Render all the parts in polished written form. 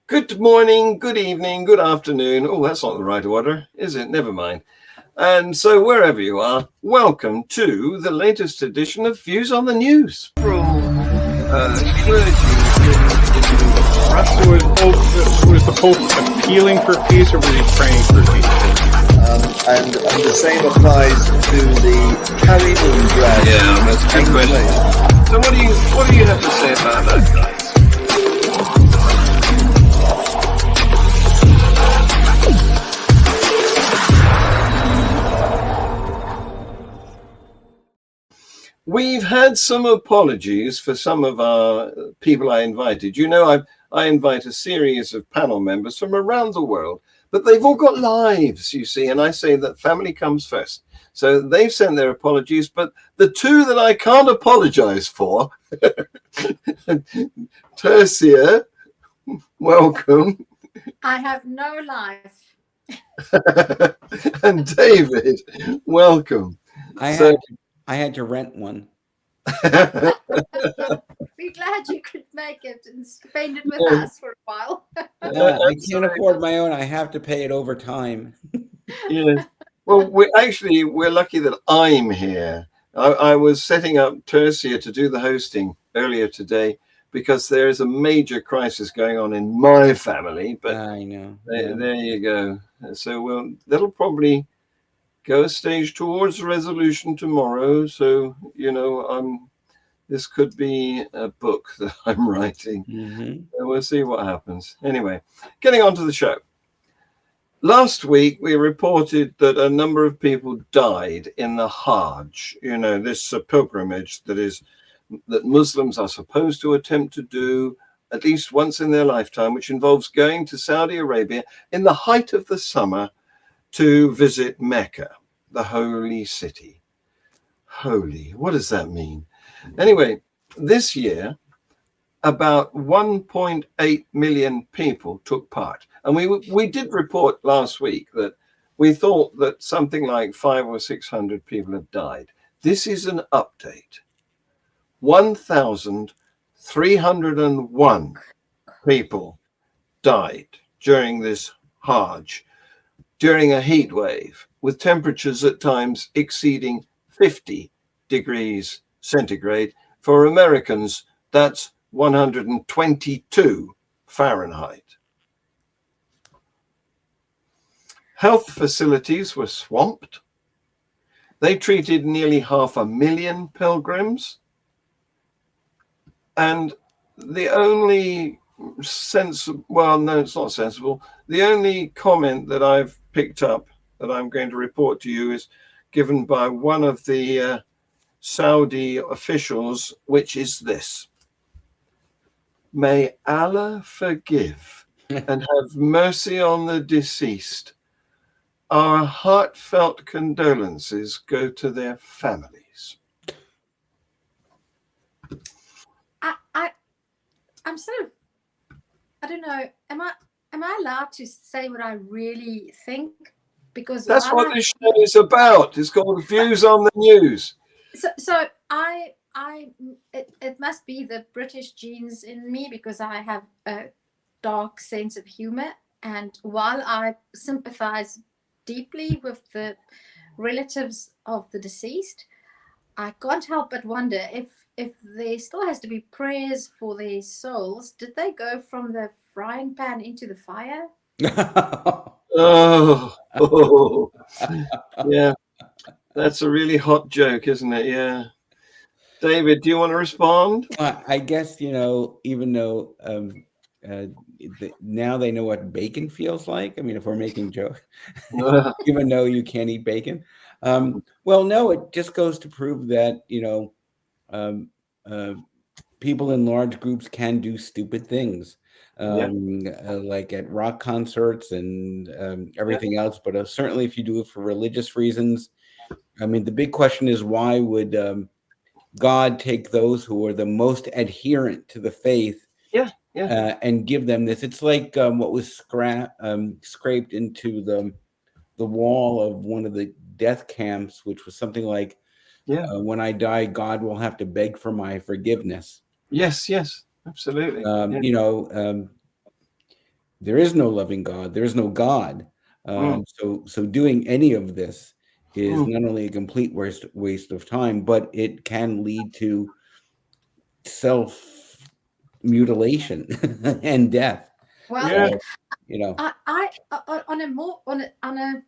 Good morning, good evening, good afternoon. Oh, that's not the right order, is it? Never mind. And so, wherever you are, welcome to the latest edition of Views on the News. Russ was the Pope appealing for peace, or was he praying for peace? And the same applies to the carrying and drag. Yeah, that's a good question. So, what do you have to say about that, guys? We've had some apologies for some of our people I invited. You know, I invite a series of panel members from around the world, but they've all got lives, you see, and I say that family comes first. So they've sent their apologies, but the two that I can't apologize for, Tersia, welcome. I have no life. And David, welcome. I had to rent one. Be glad you could make it and spend it with us for a while. I can't afford my own. I have to pay it over time. Yeah. Well, we're lucky that I'm here. I was setting up Tersia to do the hosting earlier today because there is a major crisis going on in my family. But I know. There you go. So that'll probably go a stage towards resolution tomorrow. So, you know, this could be a book that I'm writing. Mm-hmm. So we'll see what happens. Anyway, getting on to the show. Last week, we reported that a number of people died in the Hajj, you know, this pilgrimage that Muslims are supposed to attempt to do at least once in their lifetime, which involves going to Saudi Arabia in the height of the summer to visit Mecca, the holy city. Holy, what does that mean? Anyway, this year, about 1.8 million people took part. And we did report last week that we thought that something like 500 or 600 people had died. This is an update. 1,301 people died during this Hajj, during a heat wave, with temperatures at times exceeding 50 degrees centigrade. For Americans, that's 122 Fahrenheit. Health facilities were swamped. They treated nearly 500,000 pilgrims. And the only it's not sensible. The only comment that I've picked up that I'm going to report to you is given by one of the Saudi officials, which is this: may Allah forgive and have mercy on the deceased. Our heartfelt condolences go to their families. I'm sort of, I don't know, am I allowed to say what I really think? Because that's what this show is about. It's called Views on the News. So it must be the British genes in me, because I have a dark sense of humor. And while I sympathize deeply with the relatives of the deceased, I can't help but wonder if there still has to be prayers for their souls. Did they go from the frying pan into the fire? Oh, yeah. That's a really hot joke, isn't it? Yeah. David, do you want to respond? I guess, you know, even though now they know what bacon feels like. I mean, if we're making jokes, even though you can't eat bacon. Well, no, it just goes to prove that, you know, people in large groups can do stupid things, like at rock concerts and everything else. But certainly if you do it for religious reasons, I mean, the big question is, why would God take those who are the most adherent to the faith and give them this? It's like what was scraped into the wall of one of the death camps, which was something like, when I die, God will have to beg for my forgiveness. Yes, absolutely. You know, there is no loving God. There is no God. So doing any of this is not only a complete waste of time, but it can lead to self mutilation and death. Well, So, you know, I on a more on a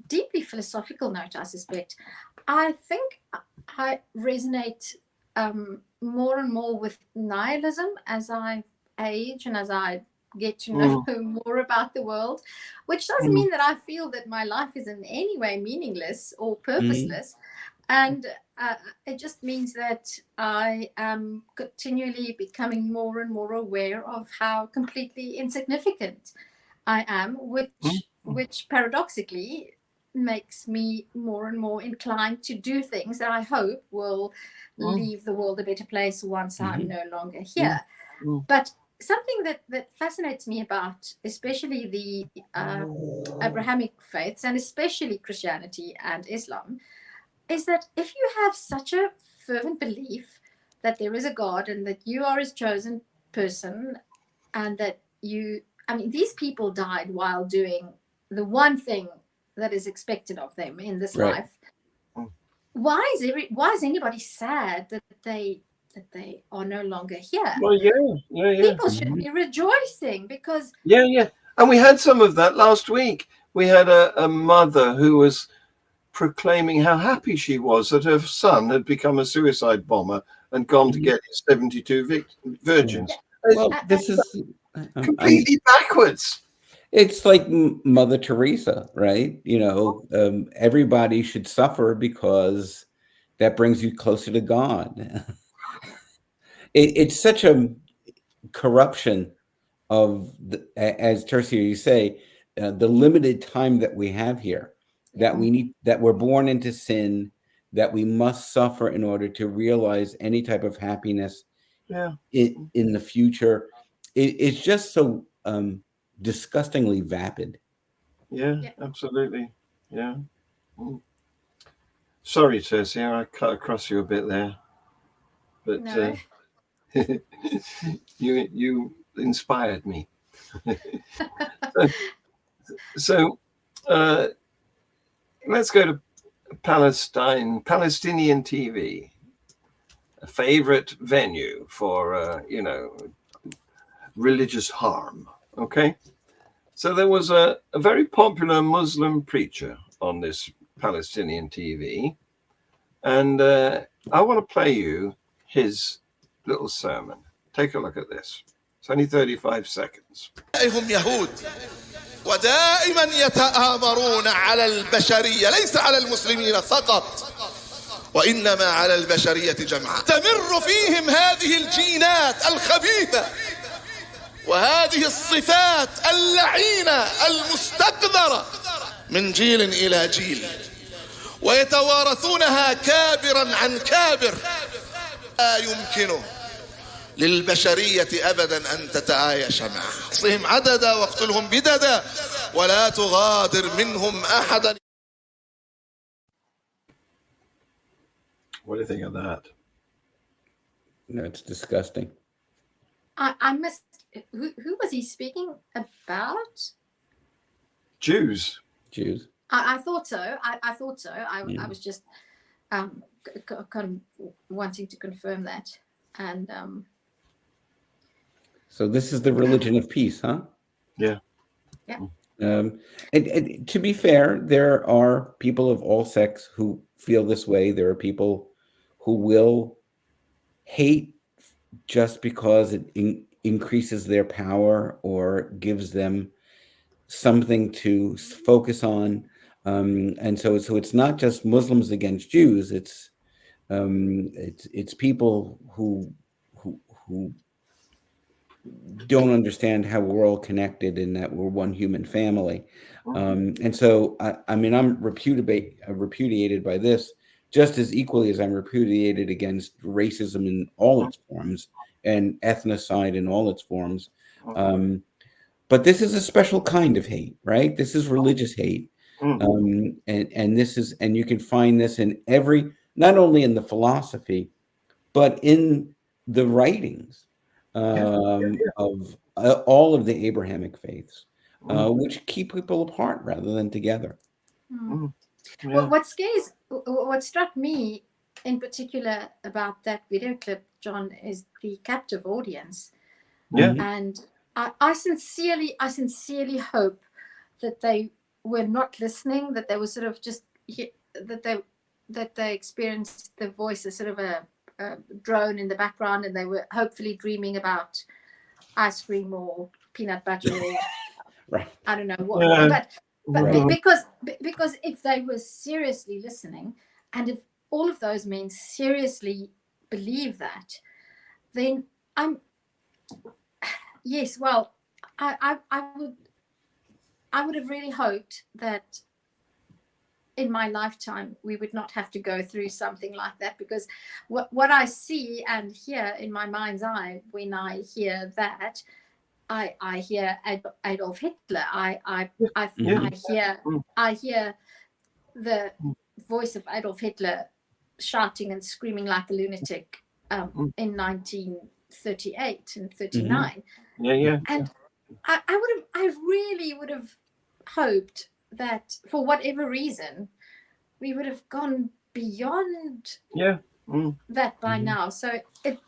deeply philosophical note, I suspect, I think I resonate more and more with nihilism as I age and as I get to know more about the world, which doesn't mean that I feel that my life is in any way meaningless or purposeless. And it just means that I am continually becoming more and more aware of how completely insignificant I am, which paradoxically makes me more and more inclined to do things that I hope will leave the world a better place once I'm no longer here. But something that fascinates me about especially the Abrahamic faiths, and especially Christianity and Islam, is that if you have such a fervent belief that there is a God and that you are his chosen person, and that these people died while doing the one thing that is expected of them in this life. Why is anybody sad that they are no longer here? Well, yeah. People should be rejoicing because and we had some of that last week. We had a mother who was proclaiming how happy she was that her son had become a suicide bomber and gone to get his 72 virgins. Well, this is completely backwards. It's like Mother Teresa, right? You know, everybody should suffer because that brings you closer to God. It's such a corruption of, as Tersia, you say, the limited time that we have here. That we're born into sin, that we must suffer in order to realize any type of happiness in the future. It's just so disgustingly vapid. Yeah, absolutely. Yeah. Sorry, Tersia, I cut across you a bit there, but no. you inspired me. So let's go to Palestinian TV, a favorite venue for, religious harm. Okay. So there was a very popular Muslim preacher on this Palestinian TV. And I want to play you his little sermon. Take a look at this. It's only 35 seconds. ودائما يتآمرون على البشرية ليس على المسلمين فقط وإنما على البشرية جمعاء تمر فيهم هذه الجينات الخبيثة وهذه الصفات اللعينة المستقذرة من جيل إلى جيل ويتوارثونها كابرا عن كابر لا يمكنه للبشرية أبدا أن تتعايش معه احصهم عددا واقتلهم بددا ولا تغادر منهم أحدا. What do you think of that? No, it's disgusting. I missed. Who was he speaking about? Jews. I thought so. I thought so. I was just kind of wanting to confirm that. And so this is the religion of peace, huh? Yeah. And to be fair, there are people of all sects who feel this way. There are people who will hate just because it increases their power or gives them something to focus on. And so it's not just Muslims against Jews. It's people who don't understand how we're all connected and that we're one human family. And so, I'm repudiated by this just as equally as I'm repudiated against racism in all its forms and ethnocide in all its forms. But this is a special kind of hate, right? This is religious hate. And this is, and you can find this in every, not only in the philosophy, but in the writings of all of the Abrahamic faiths, which keep people apart rather than together. Yeah. Well, what struck me in particular about that video clip, John, is the captive audience. Yeah. And I sincerely hope that they were not listening, that they were sort of just that they experienced the voice as sort of a drone in the background, and they were hopefully dreaming about ice cream or peanut butter or Right. I don't know what. Yeah. But Right. because if they were seriously listening, and if all of those men seriously believe that, then yes, well, I would have really hoped that in my lifetime we would not have to go through something like that, because what I see and hear in my mind's eye when I hear that, I hear Adolf Hitler. I hear the voice of Adolf Hitler shouting and screaming like a lunatic in 1938 and 39. Yeah. And I really would have hoped that for whatever reason we would have gone beyond that by now. So it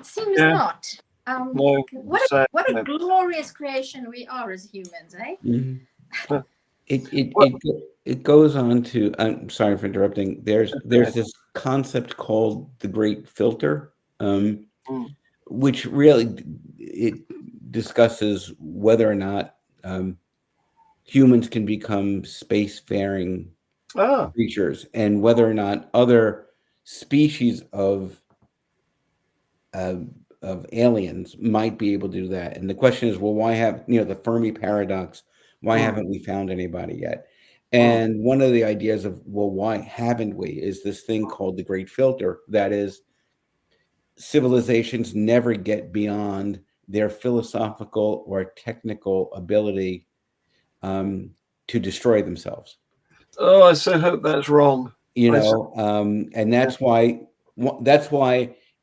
seems not. No, What a glorious creation we are as humans, eh? Mm-hmm. It goes on to. I'm sorry for interrupting. There's this concept called the Great Filter, which really it discusses whether or not humans can become spacefaring creatures, and whether or not other species of aliens might be able to do that. And the question is, well, why have the Fermi paradox? Why haven't we found anybody yet? And one of the ideas of, well, why haven't we, is this thing called the Great Filter. That is, civilizations never get beyond their philosophical or technical ability to destroy themselves. Oh, I so hope that's wrong. And that's why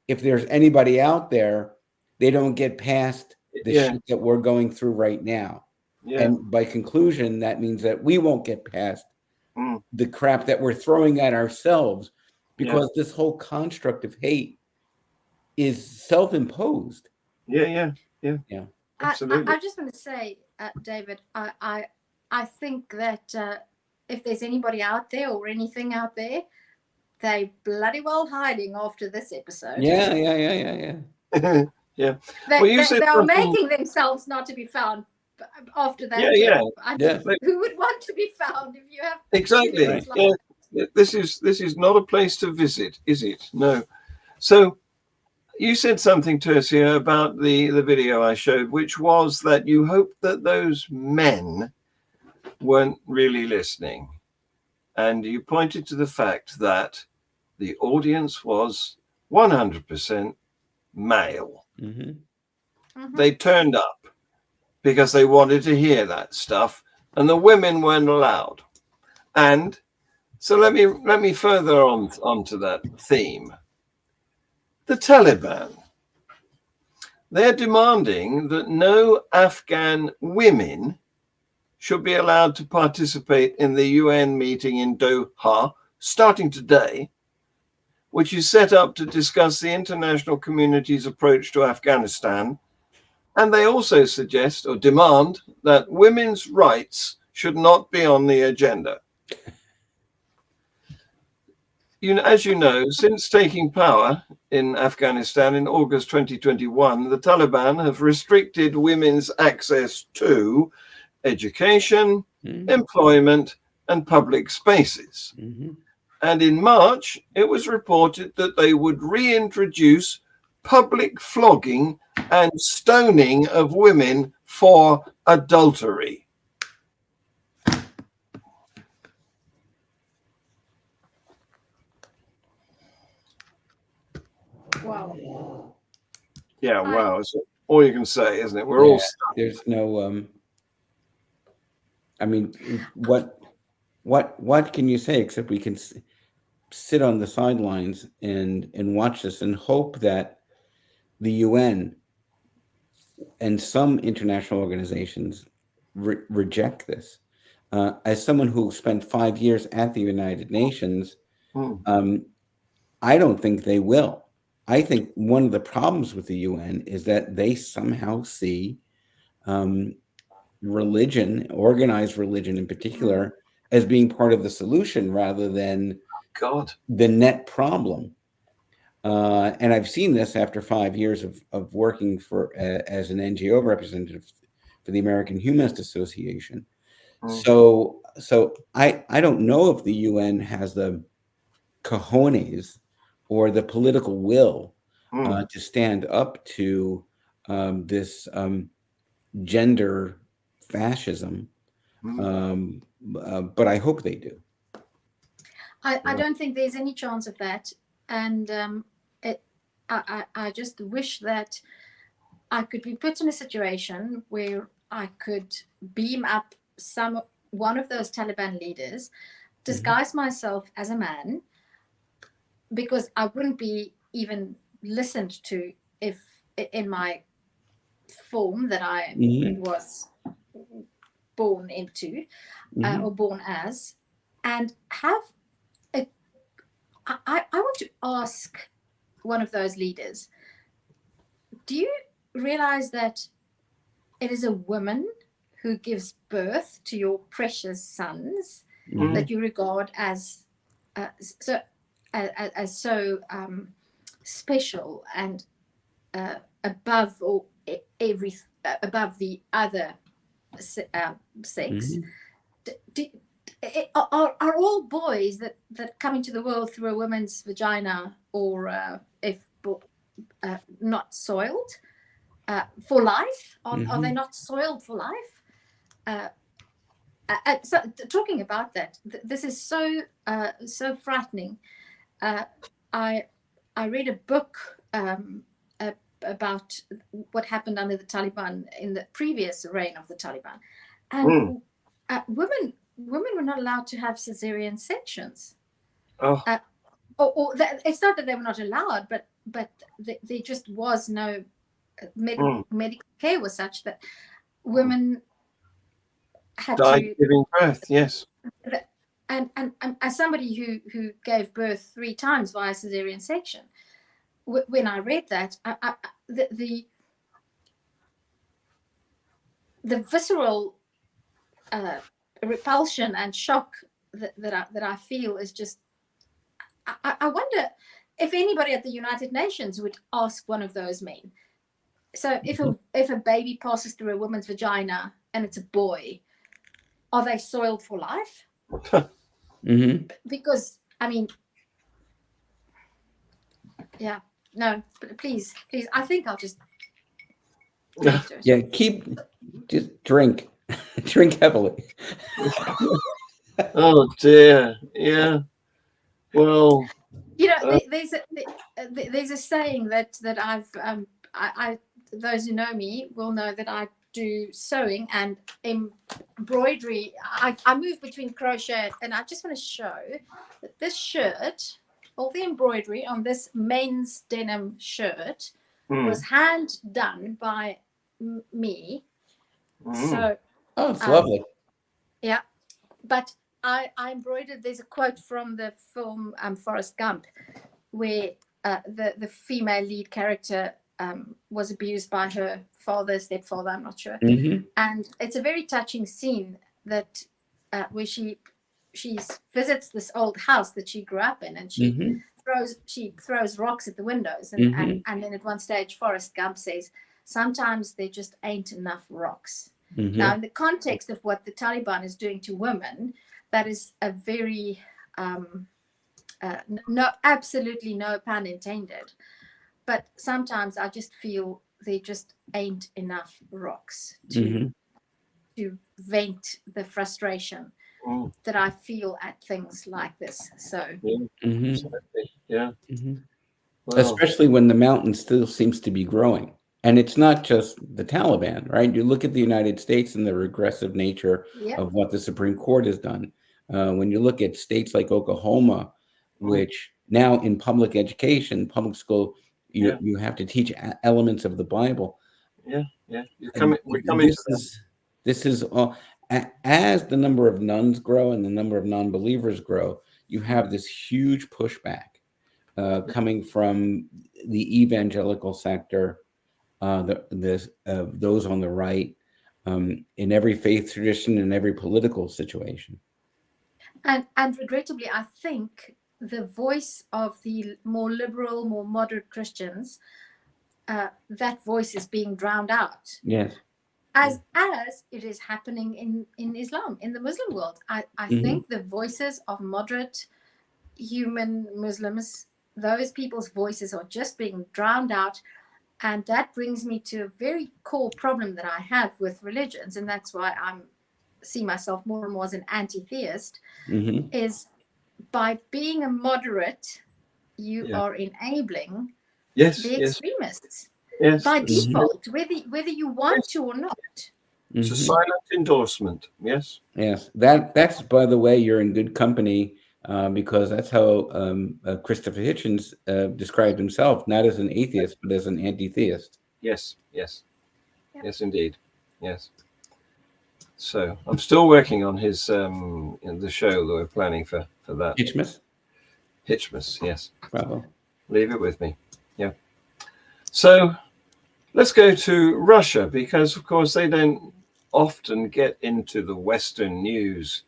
if there's anybody out there, they don't get past the shit that we're going through right now. Yeah. And by conclusion, that means that we won't get past the crap that we're throwing at ourselves, because this whole construct of hate is self-imposed. Yeah. Absolutely. I just want to say, David, I think that if there's anybody out there or anything out there, they bloody well hiding after this episode. Yeah. Yeah. They are making themselves not to be found after that. Yeah. Who would want to be found if you have exactly? This is not a place to visit, is it? No. So you said something, Tersia, about the video I showed, which was that you hoped that those men weren't really listening, and you pointed to the fact that the audience was 100% male. They turned up because they wanted to hear that stuff, and the women weren't allowed. And so let me further on to that theme. The Taliban, they're demanding that no Afghan women should be allowed to participate in the UN meeting in Doha starting today, which is set up to discuss the international community's approach to Afghanistan. And they also suggest or demand that women's rights should not be on the agenda. As you know, since taking power in Afghanistan in August 2021, the Taliban have restricted women's access to education, employment, and public spaces. And in March, it was reported that they would reintroduce public flogging and stoning of women for adultery. Wow. Yeah, wow. That's all you can say, isn't it? We're all stuck. There's no I mean, what can you say except we can sit on the sidelines and watch this and hope that the UN and some international organizations reject this. As someone who spent 5 years at the United Nations, I don't think they will. I think one of the problems with the UN is that they somehow see religion, organized religion in particular, as being part of the solution rather than the net problem. And I've seen this after 5 years of working for as an NGO representative for the American Humanist Association. So I don't know if the UN has the cojones or the political will to stand up to this gender fascism, but I hope they do. I don't think there's any chance of that, and I just wish that I could be put in a situation where I could beam up one of those Taliban leaders, disguise myself as a man, because I wouldn't be even listened to if in my form that I was born into or born as, and have I want to ask one of those leaders, do you realize that it is a woman who gives birth to your precious sons that you regard as so special and above the other sex? Are all boys that come into the world through a woman's vagina, or if not soiled for life? Are they not soiled for life? So talking about that, this is so frightening. I read a book about what happened under the Taliban in the previous reign of the Taliban, and women were not allowed to have cesarean sections. It's not that they were not allowed, but there just was no medical care was such that women had to giving birth. Yes, and as somebody who gave birth 3 times via cesarean section, when I read that, the visceral repulsion and shock that I feel is just. I wonder if anybody at the United Nations would ask one of those men. So if a baby passes through a woman's vagina and it's a boy, are they soiled for life? Because I mean, yeah, no, please, I think I'll just. Yeah, just drink heavily. Oh dear, yeah. Well, there's a saying that I've I those who know me will know that I do sewing and embroidery. I move between crochet, and I just want to show that this shirt, all the embroidery on this men's denim shirt was hand done by me. So it's lovely. Yeah, but I embroidered. There's a quote from the film Forrest Gump, where the female lead character was abused by her stepfather, I'm not sure, and it's a very touching scene that where she visits this old house that she grew up in, and she throws rocks at the windows, and then at one stage Forrest Gump says, "Sometimes there just ain't enough rocks." Now, in the context of what the Taliban is doing to women, that is a very absolutely no pun intended. But sometimes I just feel there just ain't enough rocks to vent the frustration that I feel at things like this. So, yeah. Well, especially when the mountain still seems to be growing. And it's not just the Taliban, right? You look at the United States and the regressive nature of what the Supreme Court has done. When you look at states like Oklahoma, which now in public education, public school, you have to teach elements of the Bible. Yeah. We're And coming to that. this is all, as the number of nuns grow and the number of non-believers grow, you have this huge pushback coming from the evangelical sector, those on the right, in every faith tradition, in every political situation. And regrettably, I think the voice of the more liberal, more moderate Christians, that voice is being drowned out. Yes. As it is happening in Islam, in the Muslim world. I think the voices of moderate human Muslims, those people's voices are just being drowned out. And that brings me to a very core problem that I have with religions, and that's why I see myself more and more as an anti-theist, is by being a moderate, you are enabling the extremists. Yes. By default, whether you want to or not. It's a silent endorsement. Yes. Yes. That's, by the way, you're in good company, because that's how Christopher Hitchens described himself, not as an atheist, but as an anti-theist. Yes, indeed. Yes. So I'm still working on his the show that we're planning for that. Hitchmas, yes. Bravo. Leave it with me. Yeah. So let's go to Russia, because of course they don't often get into the Western news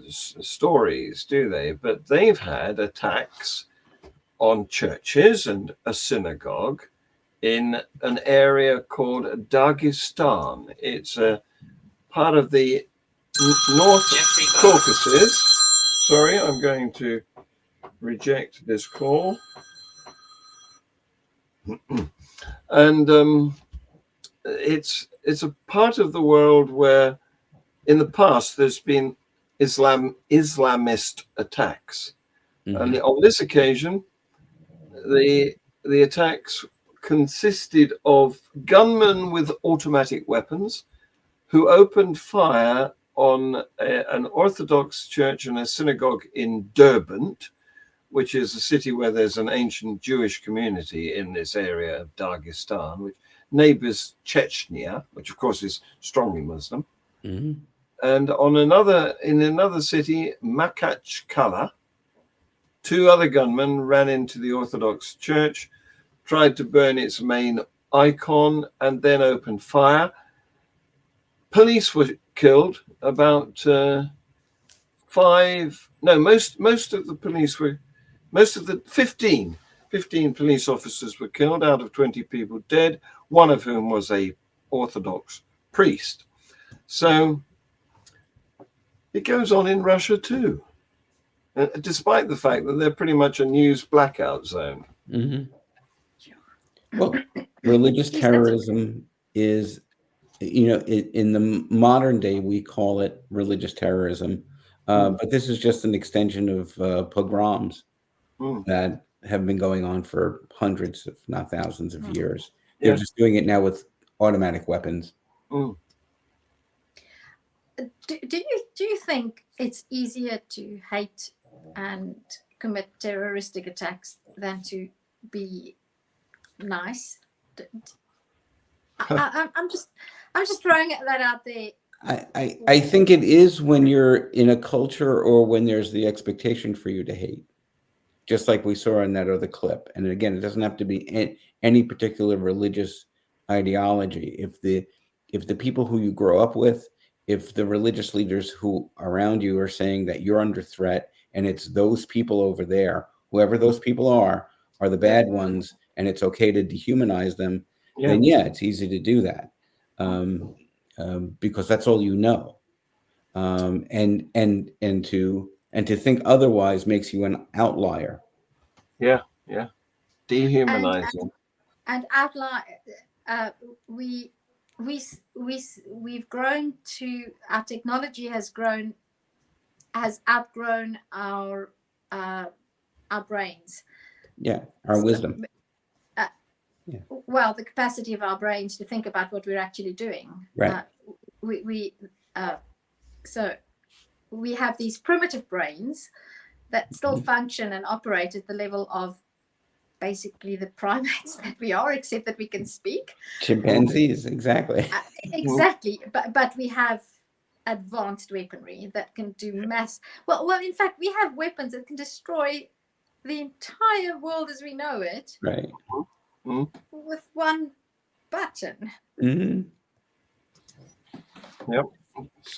stories, do they? But they've had attacks on churches and a synagogue in an area called Dagestan. It's a part of the North Caucasus. Sorry, I'm going to reject this call. And it's a part of the world where in the past there's been Islamist attacks. And on this occasion, the attacks consisted of gunmen with automatic weapons who opened fire on an Orthodox church and a synagogue in Derbent, which is a city where there's an ancient Jewish community in this area of Dagestan, which neighbors Chechnya, which of course is strongly Muslim. And in another city, Makachkala, two other gunmen ran into the Orthodox church, tried to burn its main icon, and then opened fire. Police were killed. Most of the 15 police officers were killed out of 20 people dead, one of whom was a Orthodox priest. So it goes on in Russia too, despite the fact that they're pretty much a news blackout zone. Well, religious terrorism is, in the modern day, we call it religious terrorism. But this is just an extension of pogroms that have been going on for hundreds, if not thousands of years. They're just doing it now with automatic weapons. Do you think it's easier to hate and commit terroristic attacks than to be nice? I'm just throwing that out there. I think it is when you're in a culture or when there's the expectation for you to hate, just like we saw in that other clip. And again, it doesn't have to be any particular religious ideology. If the people who you grow up with, if the religious leaders who around you are saying that you're under threat, and it's those people over there, whoever those people are the bad ones, and it's okay to dehumanize them, then it's easy to do that. Because that's all you know, and to think otherwise makes you an outlier. Dehumanizing and outlier. We've grown to, our technology has outgrown our brains. Our wisdom. Well, the capacity of our brains to think about what we're actually doing. Right. So we have these primitive brains that still function and operate at the level of basically the primates that we are, except that we can speak. Chimpanzees, exactly. Exactly, but we have advanced weaponry that can do mass. Well, in fact, we have weapons that can destroy the entire world as we know it, Right. with one button. Mm-hmm. Yep.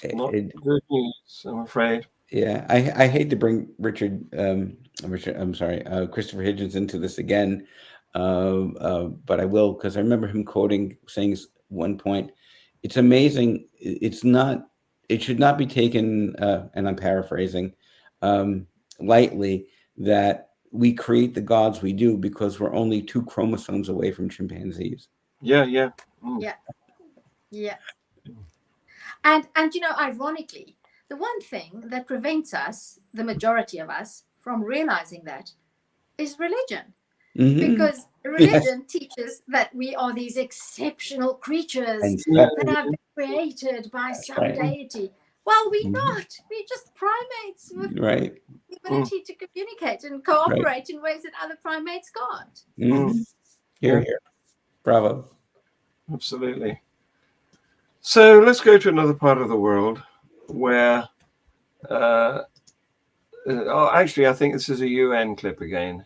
It's not good news, I'm afraid. Yeah, I hate to bring Christopher Hitchens into this again, but I will, because I remember him saying one point, it's amazing. It should not be taken, and I'm paraphrasing, lightly, that we create the gods we do because we're only 2 chromosomes away from chimpanzees. Yeah. Yeah. And ironically, the one thing that prevents us, the majority of us, from realizing that is religion. Mm-hmm. Because religion teaches that we are these exceptional creatures that have been created by some deity. Well, we're not. We're just primates with the ability to communicate and cooperate in ways that other primates can't. Mm-hmm. Here. Bravo. Absolutely. So let's go to another part of the world where, actually, I think this is a UN clip again.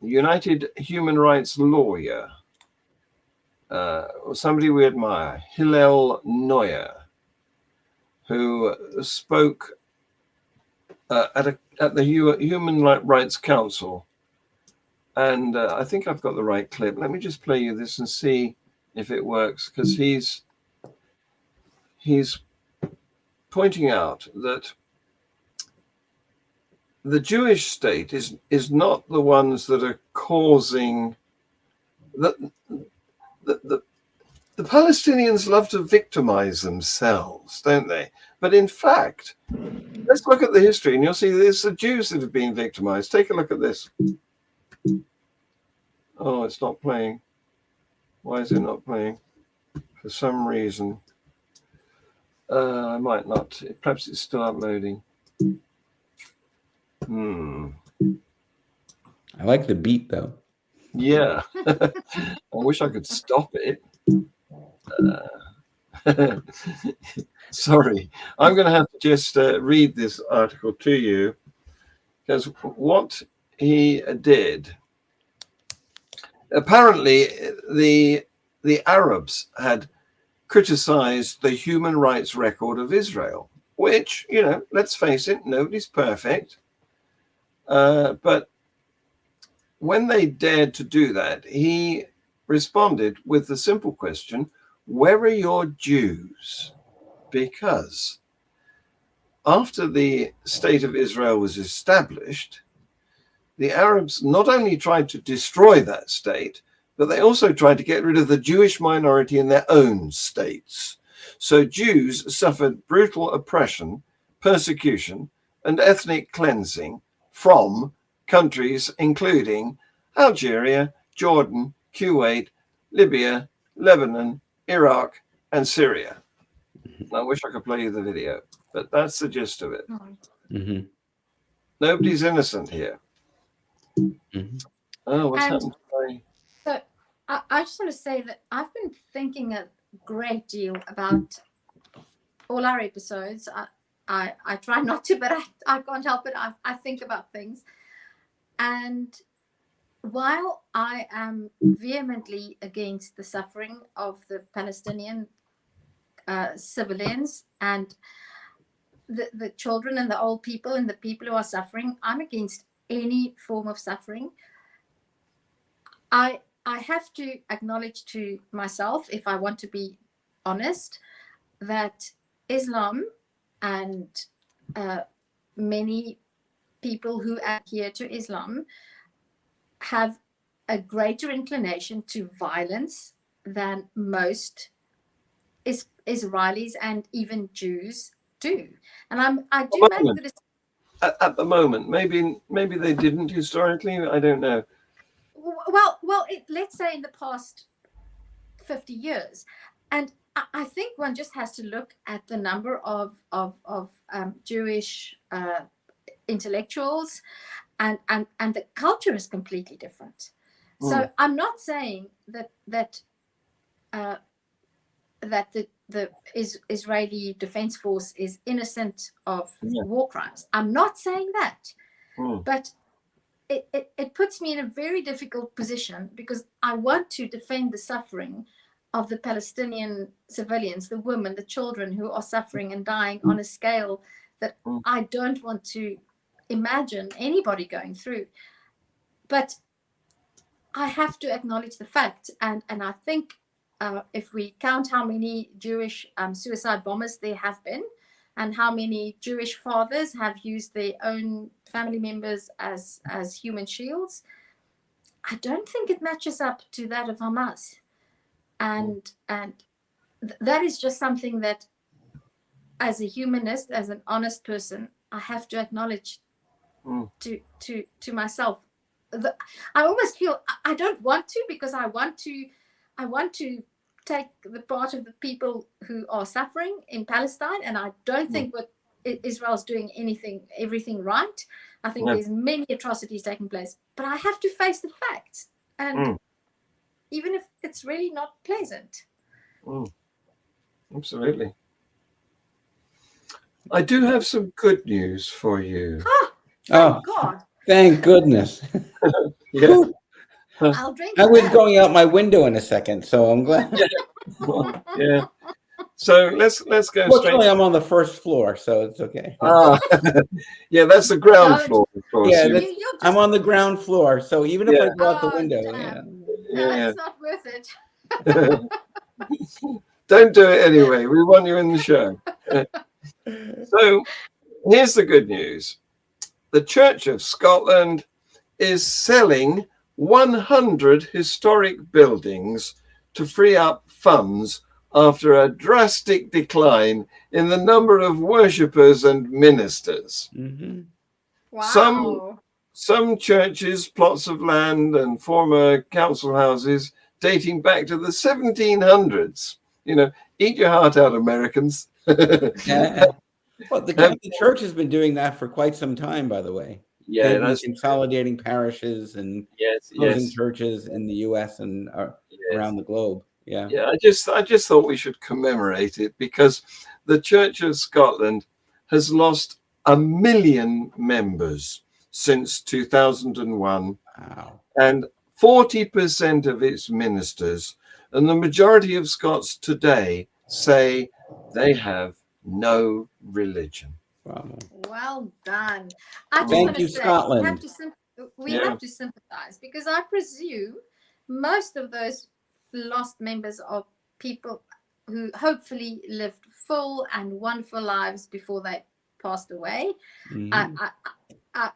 United human rights lawyer, somebody we admire, Hillel Neuer, who spoke at the Human Rights Council. And I think I've got the right clip. Let me just play you this and see if it works, because he's pointing out that the Jewish state is not the ones that are causing the Palestinians love to victimize themselves, don't they? But in fact, let's look at the history, and you'll see it's the Jews that have been victimized. Take a look at this. Oh, it's not playing. Why is it not playing? For some reason. I might not. Perhaps it's still uploading. I like the beat, though. Yeah. I wish I could stop it. Sorry. I'm going to have to just read this article to you, because what he did, apparently the Arabs had criticized the human rights record of Israel, which, let's face it, nobody's perfect. But when they dared to do that, he responded with the simple question, where are your Jews? Because after the state of Israel was established, the Arabs not only tried to destroy that state, but they also tried to get rid of the Jewish minority in their own states. So Jews suffered brutal oppression, persecution, and ethnic cleansing from countries including Algeria, Jordan, Kuwait, Libya, Lebanon, Iraq, and Syria. I wish I could play you the video, but that's the gist of it. Mm-hmm. Nobody's innocent here. Mm-hmm. Oh, what's happened to my... So I just want to say that I've been thinking a great deal about all our episodes. I try not to, but I can't help it. I think about things. And while I am vehemently against the suffering of the Palestinian civilians and the children and the old people and the people who are suffering, I'm against any form of suffering. I have to acknowledge to myself, if I want to be honest, that Islam and many people who adhere to Islam have a greater inclination to violence than most Israelis and even Jews do. And I do make the decision. At the moment, maybe they didn't historically. I don't know. Well, let's say in the past 50 years, and I think one just has to look at the number of Jewish intellectuals and the culture is completely different. So I'm not saying that the Israeli Defense Force is innocent of war crimes. I'm not saying that, but it puts me in a very difficult position, because I want to defend the suffering of the Palestinian civilians, the women, the children who are suffering and dying on a scale that I don't want to imagine anybody going through. But I have to acknowledge the fact, and I think if we count how many Jewish suicide bombers there have been, and how many Jewish fathers have used their own family members as human shields, I don't think it matches up to that of Hamas. And that is just something that, as a humanist, as an honest person, I have to acknowledge to myself. I almost feel I don't want to, because I want to take the part of the people who are suffering in Palestine, and I don't think what Israel's doing everything right. I think there's many atrocities taking place, but I have to face the facts, and even if it's really not pleasant. Absolutely. I do have some good news for you. Oh, God. Thank goodness. Yeah. I'll drink I was that. going out my window in a second, so I'm glad. Yeah. So let's go Fortunately, straight. I'm on the first floor, so it's okay. Yeah, that's the ground Don't. floor, of course. Yeah, Yeah. You're just, I'm on the ground floor, so even if I go out the Oh, window, damn. Yeah. It's not worth it. Don't do it anyway. We want you in the show. So here's the good news. The Church of Scotland is selling 100 historic buildings to free up funds after a drastic decline in the number of worshippers and ministers. Wow. Some churches, plots of land, and former council houses dating back to the 1700s. You know, eat your heart out, Americans. Yeah. Well, the Catholic Church has been doing that for quite some time, by the way. Yeah, They've been that's consolidating parishes and closing churches in the U.S. and around the globe. Yeah. Yeah, I just thought we should commemorate it, because the Church of Scotland has lost 1 million members since 2001. Wow. And 40% of its ministers, and the majority of Scots today, say they have no religion. Wow. Well done. I just Thank want to you, say, Scotland. we have to sympathize, because I presume most of those lost members are people who hopefully lived full and wonderful lives before they passed away.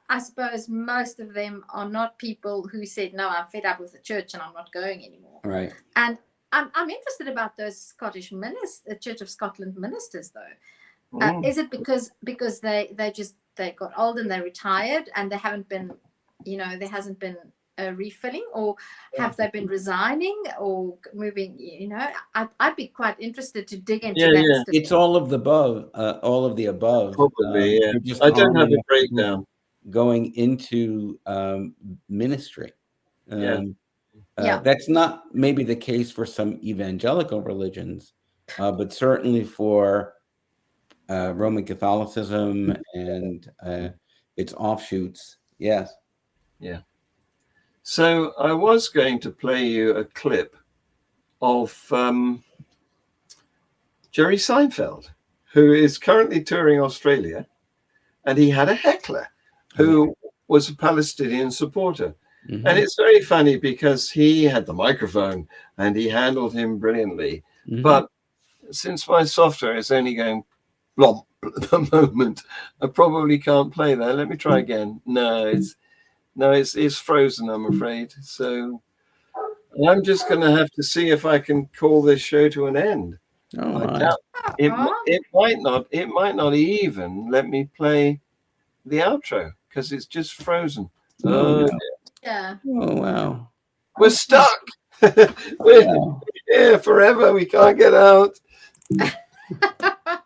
I suppose most of them are not people who said, no, I'm fed up with the church and I'm not going anymore. Right. And I'm interested about those Scottish ministers, the Church of Scotland ministers, though. Is it because they got old and they retired and they haven't been, there hasn't been a refilling, or have they been resigning or moving? I'd be quite interested to dig into that. It's all of the above. All of the above. Probably, yeah. Just I don't have a breakdown. Going into ministry. That's not maybe the case for some evangelical religions, but certainly for Roman Catholicism and its offshoots. Yes. Yeah. So I was going to play you a clip of Jerry Seinfeld, who is currently touring Australia, and he had a heckler who was a Palestinian supporter. And it's very funny because he had the microphone and he handled him brilliantly. But since my software is only going blomp at the moment, I probably can't play that. Let me try again. No, it's frozen, I'm afraid. So I'm just going to have to see if I can call this show to an end. It might not even let me play the outro because it's just frozen. Yeah. Oh wow. We're stuck. We're here forever. We can't get out.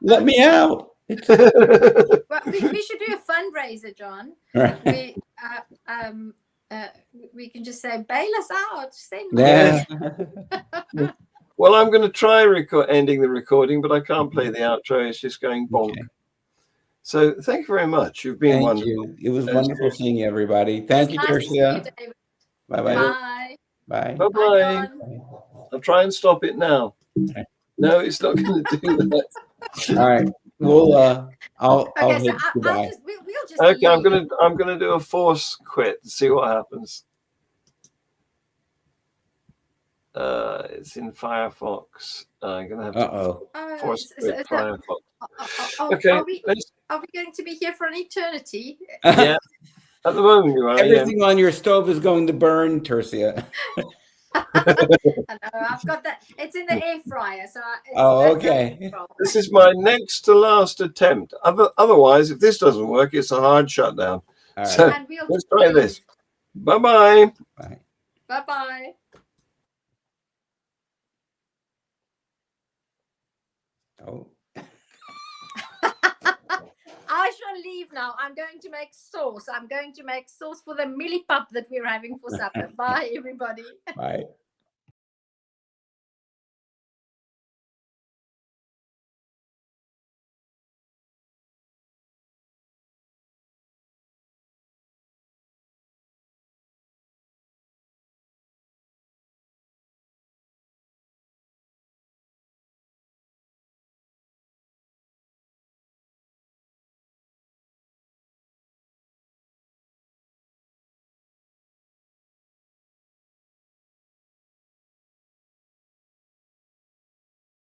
Let me out. Well, we should do a fundraiser, John. Right. we can just say, bail us out. Send Yeah. Well, I'm going to try ending the recording, but I can't play the outro. It's just going bonk. Okay. So thank you very much. You've been Thank wonderful. you. It was wonderful seeing everybody. Thank you, Nice to see you, Tersia. David. Bye-bye. Bye. Bye. Bye Bye, bye. John. I'll try and stop it now. No, it's not going to do that. All right. We'll I'll Okay, so hit goodbye. we'll just Okay, I'm leave. gonna do a force quit to see what happens. It's in Firefox. I'm gonna have to force quit Firefox. Okay, Are we going to be here for an eternity? Yeah, at the moment you are. Everything on your stove is going to burn, Tersia. I know, I've got that. It's in the air fryer, so. Okay. This is my next to last attempt. Otherwise, if this doesn't work, it's a hard shutdown. All right. So let's try this. Bye-bye. Bye. Bye-bye. Oh. I shall leave now. I'm going to make sauce. I'm going to make sauce for the millipap that we're having for supper. Bye, everybody. Bye.